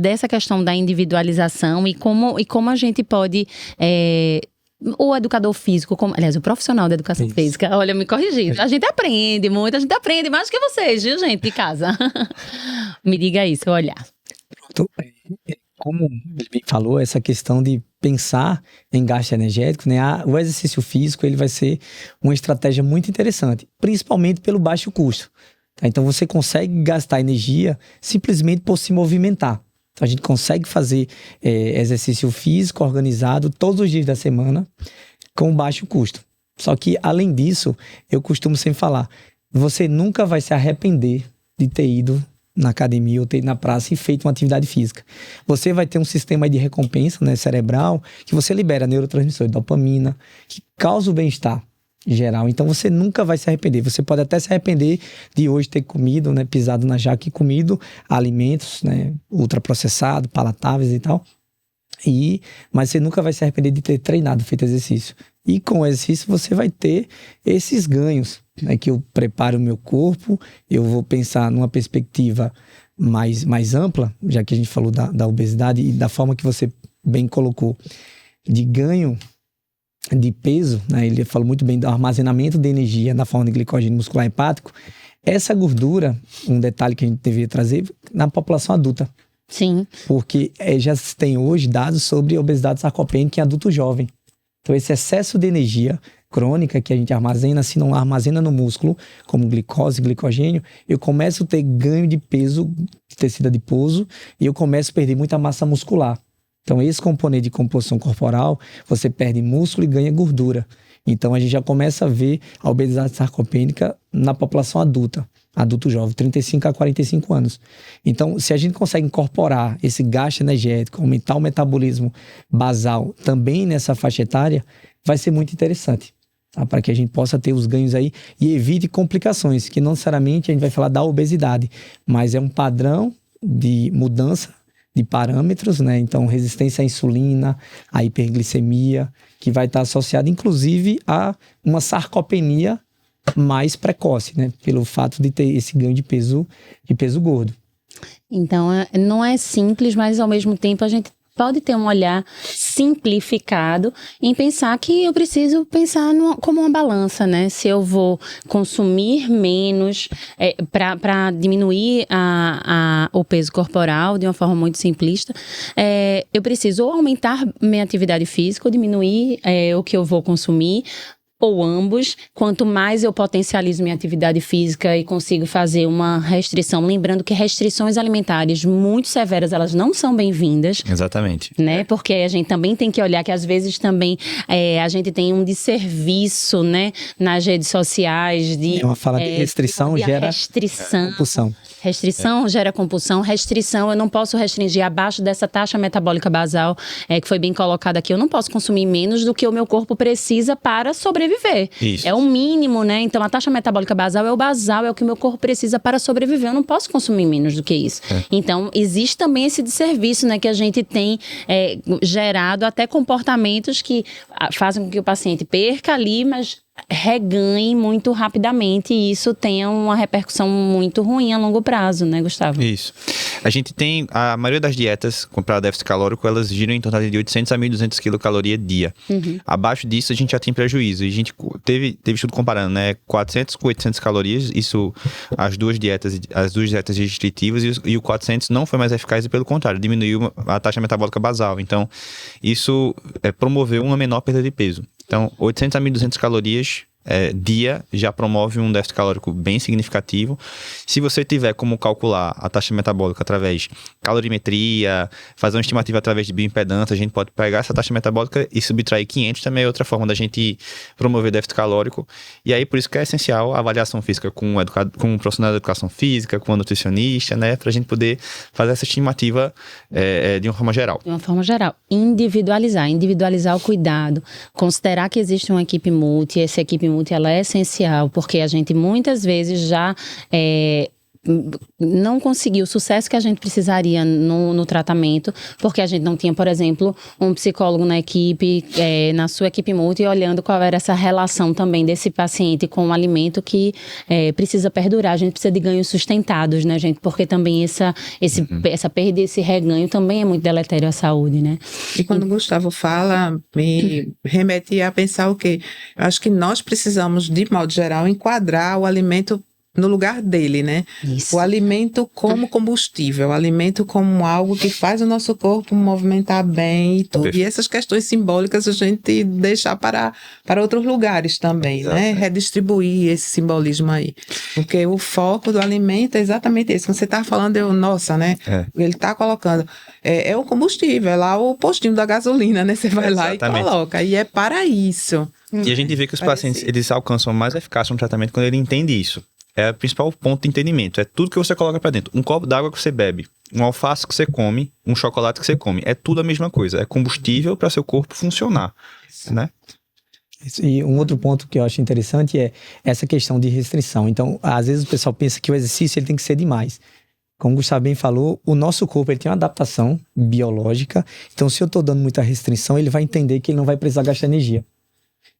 Dessa questão da individualização e como a gente pode... o educador físico, aliás, o profissional da educação física, olha, me corrigindo, a gente aprende muito, a gente aprende mais que vocês, viu, gente, de casa. Me diga aí, seu olhar. Como ele bem falou, essa questão de pensar em gasto energético, né? O exercício físico, ele vai ser uma estratégia muito interessante, principalmente pelo baixo custo. Tá? Então, você consegue gastar energia simplesmente por se movimentar. Então, a gente consegue fazer exercício físico organizado todos os dias da semana com baixo custo. Só que, além disso, eu costumo sempre falar, você nunca vai se arrepender de ter ido na academia ou ter ido na praça e feito uma atividade física. Você vai ter um sistema de recompensa, né, cerebral, que você libera neurotransmissores, dopamina, que causa o bem-estar geral. Então, você nunca vai se arrepender. Você pode até se arrepender de hoje ter comido, né, pisado na jaca e comido alimentos, né, ultraprocessados, palatáveis e tal. Mas você nunca vai se arrepender de ter treinado, feito exercício. E com o exercício você vai ter esses ganhos, né, que eu preparo o meu corpo, eu vou pensar numa perspectiva mais ampla, já que a gente falou da obesidade e da forma que você bem colocou, de ganho de peso, né? Ele falou muito bem do armazenamento de energia na forma de glicogênio muscular hepático. Essa gordura, um detalhe que a gente deveria trazer na população adulta. Sim. Porque já se tem hoje dados sobre obesidade sarcopênica em adulto jovem. Então, esse excesso de energia crônica que a gente armazena, se não armazena no músculo, como glicose, glicogênio, eu começo a ter ganho de peso, de tecido adiposo, e eu começo a perder muita massa muscular. Então, esse componente de composição corporal, você perde músculo e ganha gordura. Então, a gente já começa a ver a obesidade sarcopênica na população adulta, adulto jovem, 35 a 45 anos. Então, se a gente consegue incorporar esse gasto energético, aumentar o metabolismo basal também nessa faixa etária, vai ser muito interessante. tá? Para que a gente possa ter os ganhos aí e evite complicações, que não necessariamente a gente vai falar da obesidade, mas é um padrão de mudança de parâmetros, né? Então, resistência à insulina, à hiperglicemia, que vai estar associada, inclusive, a uma sarcopenia mais precoce, né? Pelo fato de ter esse ganho de peso gordo. Então, não é simples, mas ao mesmo tempo a gente pode ter um olhar simplificado em pensar que eu preciso pensar como uma balança, né? Se eu vou consumir menos para diminuir o peso corporal de uma forma muito simplista, eu preciso ou aumentar minha atividade física ou diminuir o que eu vou consumir, ou ambos. Quanto mais eu potencializo minha atividade física e consigo fazer uma restrição, lembrando que restrições alimentares muito severas, elas não são bem-vindas. Exatamente. Né? Porque a gente também tem que olhar que às vezes também a gente tem um desserviço, né, nas redes sociais de... Uma fala de restrição gera compulsão. Restrição gera compulsão. Restrição, eu não posso restringir abaixo dessa taxa metabólica basal, que foi bem colocada aqui. Eu não posso consumir menos do que o meu corpo precisa para sobreviver. Isso. É o mínimo, né? Então, a taxa metabólica basal é o basal, é o que o meu corpo precisa para sobreviver. Eu não posso consumir menos do que isso. Então, existe também esse desserviço, né? Que a gente tem gerado até comportamentos que fazem com que o paciente perca ali, mas reganhe muito rapidamente, e isso tenha uma repercussão muito ruim a longo prazo, né, Gustavo? Isso. A gente tem, a maioria das dietas para déficit calórico, elas giram em torno de 800 a 1.200 quilocalorias dia. Abaixo disso, a gente já tem prejuízo. A gente teve estudo comparando, né, 400 com 800 calorias, isso, as duas dietas restritivas, e o 400 não foi mais eficaz, e pelo contrário, diminuiu a taxa metabólica basal. Então, isso promoveu uma menor perda de peso. Então, 800 a 1.200 calorias dia já promove um déficit calórico bem significativo. Se você tiver como calcular a taxa metabólica através de calorimetria, fazer uma estimativa através de bioimpedância, a gente pode pegar essa taxa metabólica e subtrair 500, também é outra forma da gente promover déficit calórico. E aí, por isso que é essencial a avaliação física com um profissional de educação física, com um nutricionista, né, para a gente poder fazer essa estimativa de uma forma geral. De uma forma geral. Individualizar o cuidado, considerar que existe uma equipe multi, essa equipe multi, ela é essencial, porque a gente muitas vezes já não conseguiu o sucesso que a gente precisaria no tratamento, porque a gente não tinha, por exemplo, um psicólogo na equipe, na sua equipe multi, olhando qual era essa relação também desse paciente com o alimento que precisa perdurar. A gente precisa de ganhos sustentados, né, gente? Porque também essa perda, esse reganho também é muito deletério à saúde, né? E quando o Gustavo fala, me remete a pensar o quê? Eu acho que nós precisamos, de modo geral, enquadrar o alimento no lugar dele, né? Isso. O alimento como combustível, o alimento como algo que faz o nosso corpo movimentar bem e tudo. E essas questões simbólicas a gente deixar para outros lugares também, né? Redistribuir esse simbolismo aí. Porque o foco do alimento é exatamente esse. Quando você tá falando, né? Ele tá colocando. É o combustível, é lá o postinho da gasolina, né? Você vai lá e coloca. E é para isso. E a gente vê que os pacientes, eles alcançam mais eficácia no tratamento quando ele entende isso. É o principal ponto de entendimento. É tudo que você coloca pra dentro. Um copo d'água que você bebe, um alface que você come, um chocolate que você come. É tudo a mesma coisa. É combustível para seu corpo funcionar, né? E um outro ponto que eu acho interessante é essa questão de restrição. Então, às vezes o pessoal pensa que o exercício ele tem que ser demais. Como o Gustavo bem falou, o nosso corpo ele tem uma adaptação biológica. Então, se eu estou dando muita restrição, ele vai entender que ele não vai precisar gastar energia.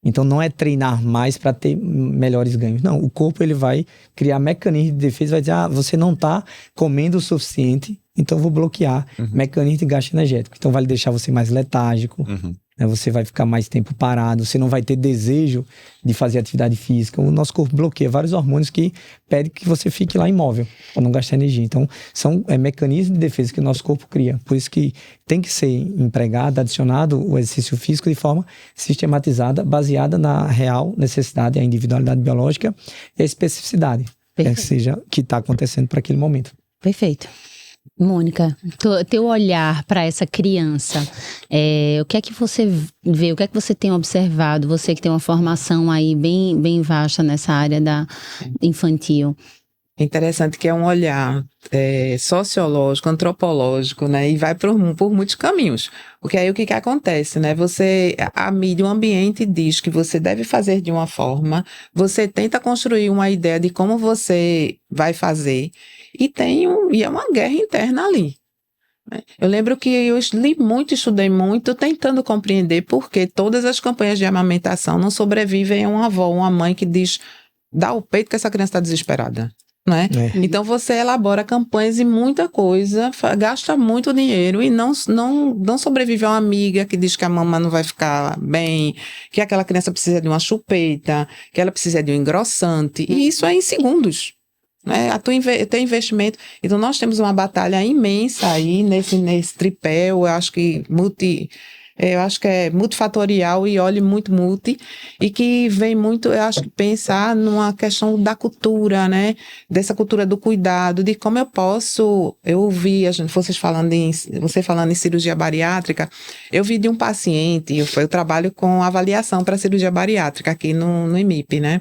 Então, não é treinar mais para ter melhores ganhos. Não, o corpo ele vai criar mecanismos de defesa, vai dizer, você não está comendo o suficiente, então eu vou bloquear mecanismo de gasto energético. Então, vai deixar você mais letárgico, né? Você vai ficar mais tempo parado, você não vai ter desejo de fazer atividade física. O nosso corpo bloqueia vários hormônios que pedem que você fique lá imóvel, para não gastar energia. Então, são mecanismos de defesa que o nosso corpo cria. Por isso que tem que ser empregado, adicionado o exercício físico de forma sistematizada, baseada na real necessidade, a individualidade biológica e a especificidade que está acontecendo para aquele momento. Perfeito. Mônica, teu olhar para essa criança, o que é que você vê, o que é que você tem observado, você que tem uma formação aí bem vasta nessa área da infantil, É interessante que é um olhar sociológico, antropológico, né? E vai por muitos caminhos. Porque aí o que acontece, né? A mídia, o ambiente diz que você deve fazer de uma forma, você tenta construir uma ideia de como você vai fazer, e é uma guerra interna ali. Eu lembro que eu li muito, estudei muito, tentando compreender por que todas as campanhas de amamentação não sobrevivem a uma avó, uma mãe que diz, dá o peito que essa criança está desesperada. Não é? Então você elabora campanhas e muita coisa, gasta muito dinheiro e não sobrevive a uma amiga que diz que a mamãe não vai ficar bem, que aquela criança precisa de uma chupeta, que ela precisa de um engrossante, e isso é em segundos. Né? Teu investimento. Então nós temos uma batalha imensa aí nesse tripé, eu acho que é multifatorial e olhe muito multi, e que vem muito, eu acho que pensar numa questão da cultura, né? Dessa cultura do cuidado, de como eu ouvi você falando em cirurgia bariátrica, eu vi de um paciente, eu trabalho com avaliação para cirurgia bariátrica aqui no IMIP, né?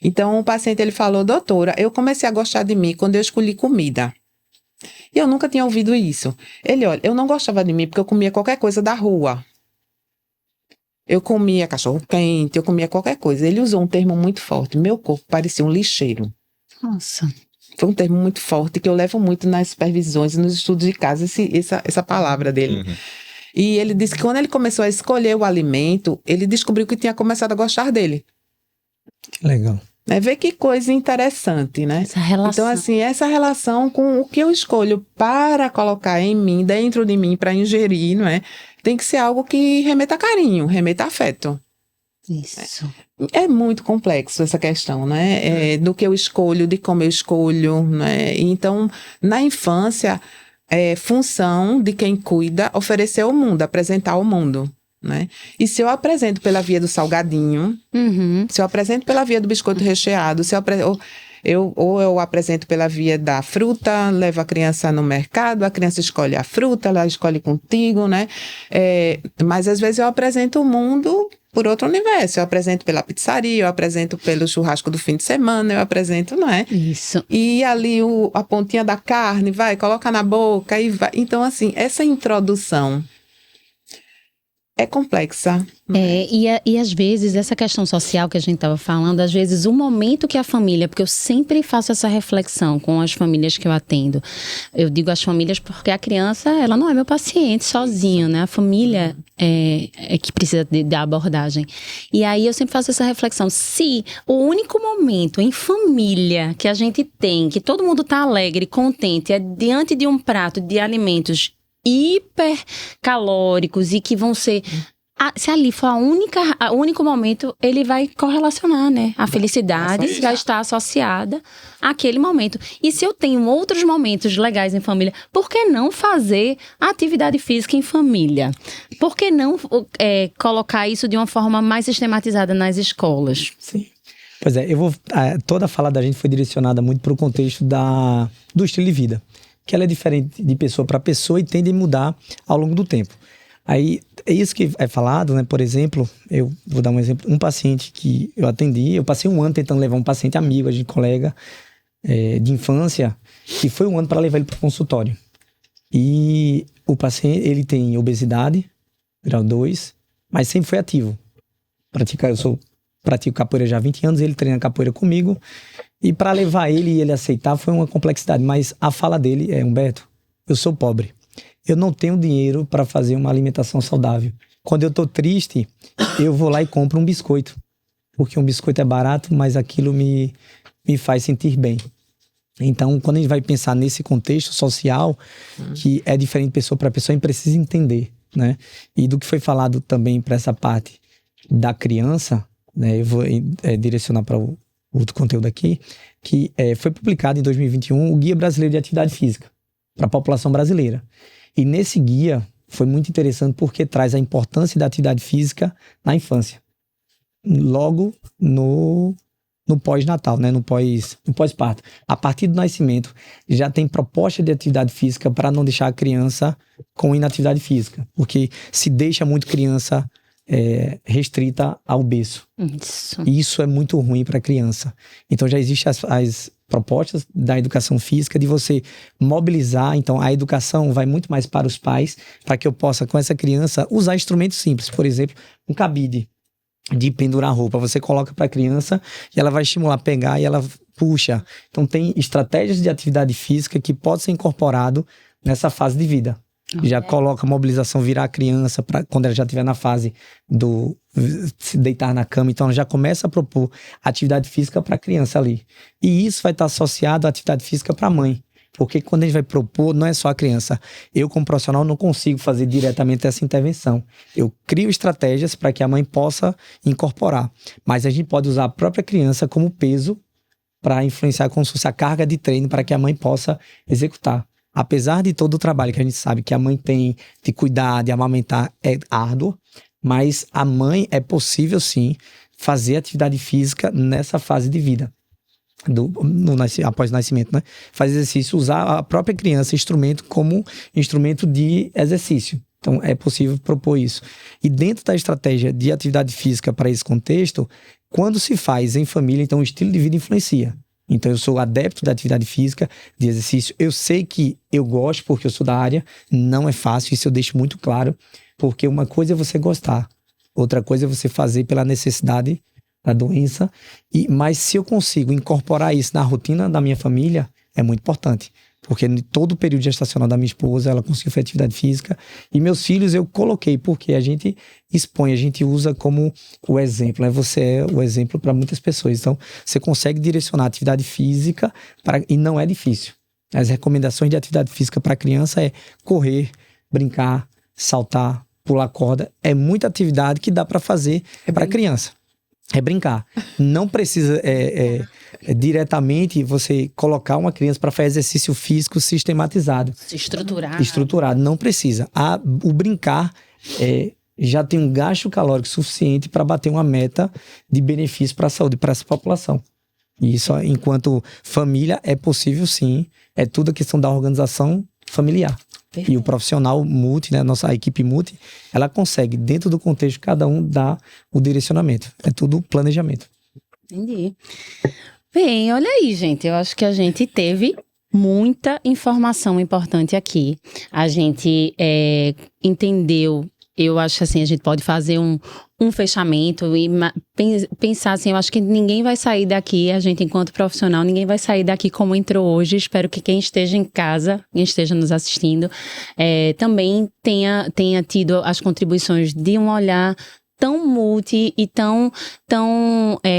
Então o paciente ele falou, doutora, eu comecei a gostar de mim quando eu escolhi comida. E eu nunca tinha ouvido isso. Ele, olha, eu não gostava de mim porque eu comia qualquer coisa da rua. Eu comia cachorro-quente, eu comia qualquer coisa. Ele usou um termo muito forte. Meu corpo parecia um lixeiro. Nossa. Foi um termo muito forte que eu levo muito nas supervisões e nos estudos de casa, essa palavra dele. Uhum. E ele disse que quando ele começou a escolher o alimento, ele descobriu que tinha começado a gostar dele. Que legal. Vê que coisa interessante, né? Essa relação. Então, assim, essa relação com o que eu escolho para colocar em mim, dentro de mim, para ingerir, não é? Tem que ser algo que remeta a carinho, remeta a afeto. Isso. É muito complexo essa questão, né? Do que eu escolho, de como eu escolho, né? Então, na infância, função de quem cuida oferecer ao mundo, apresentar ao mundo. Né? E se eu apresento pela via do salgadinho, se eu apresento pela via do biscoito recheado, eu apresento pela via da fruta, levo a criança no mercado, a criança escolhe a fruta, ela escolhe contigo, né? Mas às vezes eu apresento o mundo por outro universo, eu apresento pela pizzaria, eu apresento pelo churrasco do fim de semana, eu apresento, não é? Isso. E ali a pontinha da carne, coloca na boca e vai. Então, assim, essa introdução é complexa. E às vezes, essa questão social que a gente estava falando, às vezes o momento que a família, porque eu sempre faço essa reflexão com as famílias que eu atendo, eu digo as famílias porque a criança, ela não é meu paciente sozinho, né? A família é que precisa da abordagem. E aí eu sempre faço essa reflexão, se o único momento em família que a gente tem, que todo mundo está alegre, contente, é diante de um prato de alimentos hipercalóricos e que vão ser... Se ali for o único momento, ele vai correlacionar, né? A felicidade vai estar associada àquele momento. E se eu tenho outros momentos legais em família, por que não fazer atividade física em família? Por que não colocar isso de uma forma mais sistematizada nas escolas? Sim. Pois é, toda a fala da gente foi direcionada muito para o contexto do estilo de vida, que ela é diferente de pessoa para pessoa e tende a mudar ao longo do tempo. Aí, é isso que é falado, né? Por exemplo, eu vou dar um exemplo, um paciente que eu atendi, eu passei um ano tentando levar um paciente amigo, a gente colega de infância, que foi um ano para levar ele para o consultório. E o paciente, ele tem obesidade, grau 2, mas sempre foi ativo. Pratico capoeira já há 20 anos, ele treina capoeira comigo, e para levar ele e ele aceitar foi uma complexidade, mas a fala dele é: Humberto, eu sou pobre, eu não tenho dinheiro para fazer uma alimentação saudável. Quando eu tô triste, eu vou lá e compro um biscoito, porque um biscoito é barato, mas aquilo me faz sentir bem. Então, quando a gente vai pensar nesse contexto social, que é diferente de pessoa para pessoa, a gente precisa entender, né? E do que foi falado também para essa parte da criança, né? Eu vou direcionar para o outro conteúdo aqui, que foi publicado em 2021 o Guia Brasileiro de Atividade Física para a população brasileira. E nesse guia foi muito interessante porque traz a importância da atividade física na infância. Logo no pós-natal, né? no pós-parto. A partir do nascimento, já tem proposta de atividade física para não deixar a criança com inatividade física. Porque se deixa muito criança restrita ao berço. Isso. E isso é muito ruim para a criança. Então já existem propostas da educação física, de você mobilizar. Então, a educação vai muito mais para os pais, para que eu possa, com essa criança, usar instrumentos simples. Por exemplo, um cabide de pendurar roupa. Você coloca para a criança e ela vai estimular, pegar e ela puxa. Então, tem estratégias de atividade física que pode ser incorporado nessa fase de vida. Já coloca a mobilização, virar a criança para quando ela já estiver na fase do se deitar na cama. Então, ela já começa a propor atividade física para a criança ali. E isso vai estar associado à atividade física para a mãe. Porque quando a gente vai propor, não é só a criança. Eu, como profissional, não consigo fazer diretamente essa intervenção. Eu crio estratégias para que a mãe possa incorporar. Mas a gente pode usar a própria criança como peso para influenciar como se fosse a carga de treino para que a mãe possa executar. Apesar de todo o trabalho que a gente sabe que a mãe tem de cuidar, de amamentar, é árduo, mas a mãe é possível fazer atividade física nessa fase de vida, após o nascimento, né? Fazer exercício, usar a própria criança, instrumento como instrumento de exercício. Então, é possível propor isso. E dentro da estratégia de atividade física para esse contexto, quando se faz em família, então o estilo de vida influencia. Então, eu sou adepto da atividade física, de exercício. Eu sei que eu gosto, porque eu sou da área. Não é fácil, isso eu deixo muito claro. Porque uma coisa é você gostar. Outra coisa é você fazer pela necessidade da doença. Mas se eu consigo incorporar isso na rotina da minha família, é muito importante. Porque em todo o período gestacional da minha esposa, ela conseguiu fazer atividade física. E meus filhos eu coloquei, porque a gente expõe, a gente usa como o exemplo. Né? Você é o exemplo para muitas pessoas. Então, você consegue direcionar a atividade física e não é difícil. As recomendações de atividade física para criança é correr, brincar, saltar, pular corda. É muita atividade que dá para fazer para criança. É brincar. Não precisa diretamente você colocar uma criança para fazer exercício físico sistematizado. Estruturado. Não precisa. O brincar já tem um gasto calórico suficiente para bater uma meta de benefício para a saúde, para essa população. E isso, enquanto família, é possível sim. É tudo a questão da organização familiar. Perfeito. E o profissional multi, né, a equipe multi, ela consegue, dentro do contexto, cada um dar o direcionamento. É tudo planejamento. Entendi. Bem, olha aí, gente. Eu acho que a gente teve muita informação importante aqui. A gente entendeu. Eu acho que assim, a gente pode fazer um fechamento e pensar assim, eu acho que ninguém vai sair daqui, a gente enquanto profissional, ninguém vai sair daqui como entrou hoje. Espero que quem esteja em casa, quem esteja nos assistindo, também tenha tido as contribuições de um olhar tão multi e tão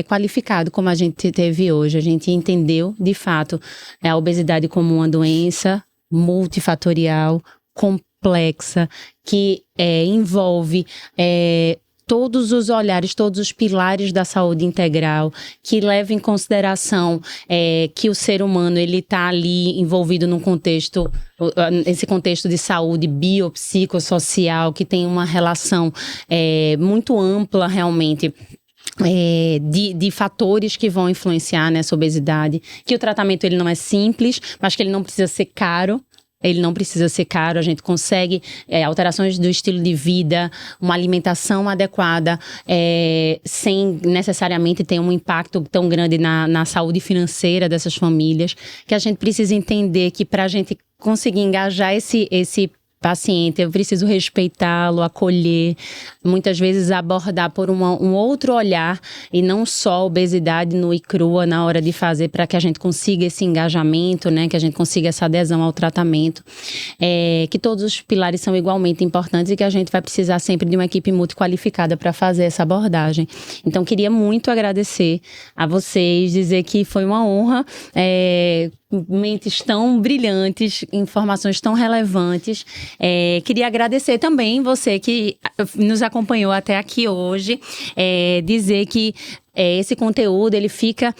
qualificado como a gente teve hoje. A gente entendeu, de fato, a obesidade como uma doença multifatorial, complexa, que envolve todos os olhares, todos os pilares da saúde integral, que leva em consideração que o ser humano ele está ali envolvido num contexto, esse contexto de saúde biopsicossocial, que tem uma relação muito ampla realmente. De fatores que vão influenciar nessa obesidade, que o tratamento ele não é simples, mas que ele não precisa ser caro. Ele não precisa ser caro, a gente consegue alterações do estilo de vida, uma alimentação adequada, sem necessariamente ter um impacto tão grande na saúde financeira dessas famílias, que a gente precisa entender que para a gente conseguir engajar esse paciente, eu preciso respeitá-lo, acolher, muitas vezes abordar por um outro olhar e não só a obesidade nua e crua na hora de fazer, para que a gente consiga esse engajamento, né, que a gente consiga essa adesão ao tratamento, que todos os pilares são igualmente importantes e que a gente vai precisar sempre de uma equipe multiqualificada para fazer essa abordagem. Então, queria muito agradecer a vocês, dizer que foi uma honra, mentes tão brilhantes, informações tão relevantes. Queria agradecer também você que nos acompanhou até aqui hoje, dizer que esse conteúdo ele fica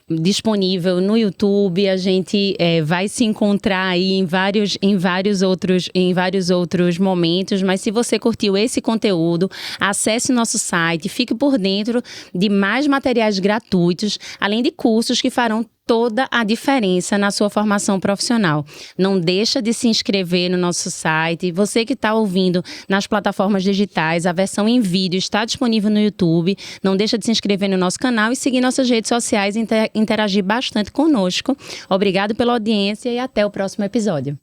disponível no YouTube. A gente vai se encontrar aí em vários outros momentos, mas se você curtiu esse conteúdo, acesse nosso site, fique por dentro de mais materiais gratuitos, além de cursos que farão toda a diferença na sua formação profissional. Não deixa de se inscrever no nosso site. Você que está ouvindo nas plataformas digitais, a versão em vídeo está disponível no YouTube. Não deixa de se inscrever no nosso canal e seguir nossas redes sociais e interagir bastante conosco. Obrigado pela audiência e até o próximo episódio.